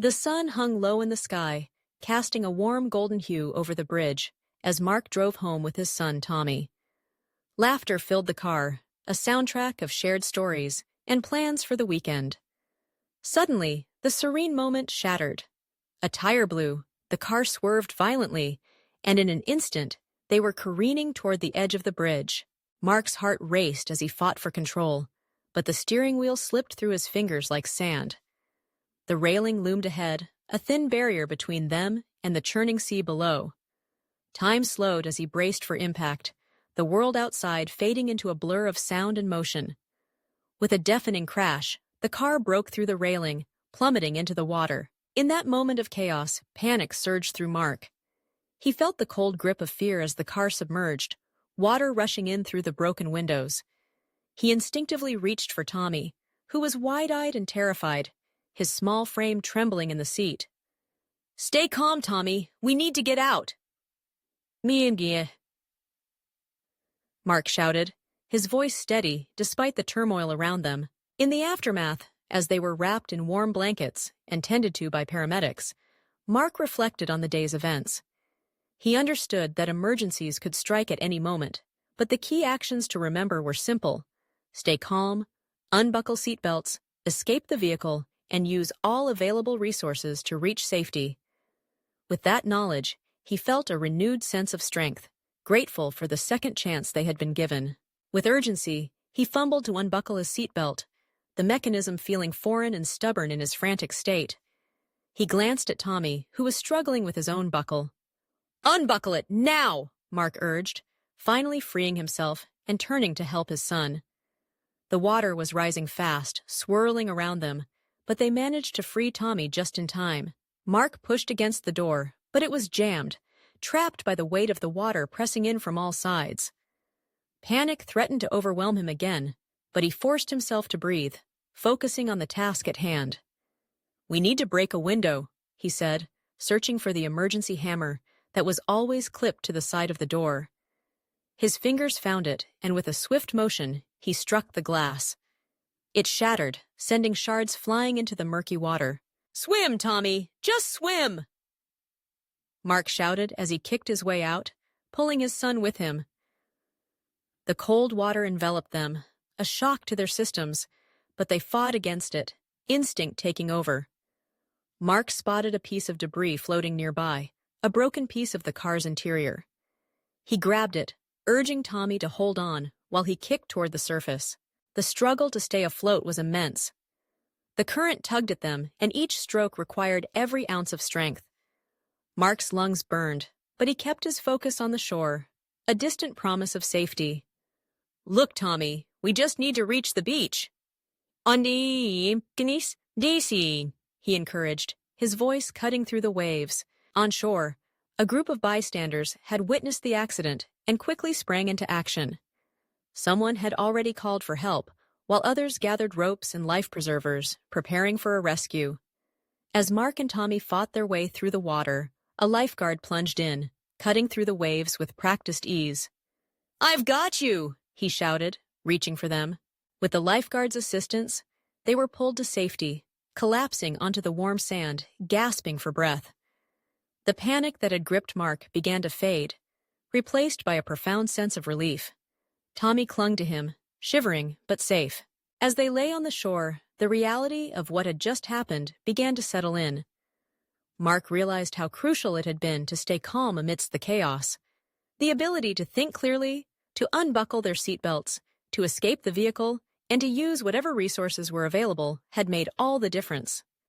The sun hung low in the sky, casting a warm golden hue over the bridge as Mark drove home with his son Tommy. Laughter filled the car, a soundtrack of shared stories and plans for the weekend. Suddenly, the serene moment shattered. A tire blew, the car swerved violently, and in an instant, they were careening toward the edge of the bridge. Mark's heart raced as he fought for control, but the steering wheel slipped through his fingers like sand. The railing loomed ahead, a thin barrier between them and the churning sea below. Time slowed as he braced for impact, the world outside fading into a blur of sound and motion. With a deafening crash, the car broke through the railing, plummeting into the water. In that moment of chaos, panic surged through Mark. He felt the cold grip of fear as the car submerged, water rushing in through the broken windows. He instinctively reached for Tommy, who was wide-eyed and terrified, his small frame trembling in the seat. "Stay calm, Tommy. We need to get out." "Me, Mark shouted, his voice steady despite the turmoil around them. In the aftermath, as they were wrapped in warm blankets and tended to by paramedics, Mark reflected on the day's events. He understood that emergencies could strike at any moment, but the key actions to remember were simple: stay calm, unbuckle seatbelts, escape the vehicle, and use all available resources to reach safety. With that knowledge, he felt a renewed sense of strength, grateful for the second chance they had been given. With urgency, he fumbled to unbuckle his seatbelt, the mechanism feeling foreign and stubborn in his frantic state. He glanced at Tommy, who was struggling with his own buckle. "Unbuckle it, now!" Mark urged, finally freeing himself and turning to help his son. The water was rising fast, swirling around them, but they managed to free Tommy just in time. Mark pushed against the door, but it was jammed, trapped by the weight of the water pressing in from all sides. Panic threatened to overwhelm him again, but he forced himself to breathe, focusing on the task at hand. "We need to break a window," he said, searching for the emergency hammer that was always clipped to the side of the door. His fingers found it, and with a swift motion, he struck the glass. It shattered, sending shards flying into the murky water. "Swim, Tommy! Just swim!" Mark shouted as he kicked his way out, pulling his son with him. The cold water enveloped them, a shock to their systems, but they fought against it, instinct taking over. Mark spotted a piece of debris floating nearby, a broken piece of the car's interior. He grabbed it, urging Tommy to hold on while he kicked toward the surface. The struggle to stay afloat was immense. The current tugged at them, and each stroke required every ounce of strength. Mark's lungs burned, but he kept his focus on the shore, a distant promise of safety. "Look, Tommy, we just need to reach the beach." DC, he encouraged, his voice cutting through the waves. On shore, a group of bystanders had witnessed the accident and quickly sprang into action. Someone had already called for help, while others gathered ropes and life preservers, preparing for a rescue. As Mark and Tommy fought their way through the water, a lifeguard plunged in, cutting through the waves with practiced ease. "I've got you!" he shouted, reaching for them. With the lifeguard's assistance, they were pulled to safety, collapsing onto the warm sand, gasping for breath. The panic that had gripped Mark began to fade, replaced by a profound sense of relief. Tommy clung to him, shivering but safe. As they lay on the shore, the reality of what had just happened began to settle in. Mark realized how crucial it had been to stay calm amidst the chaos. The ability to think clearly, to unbuckle their seatbelts, to escape the vehicle, and to use whatever resources were available had made all the difference.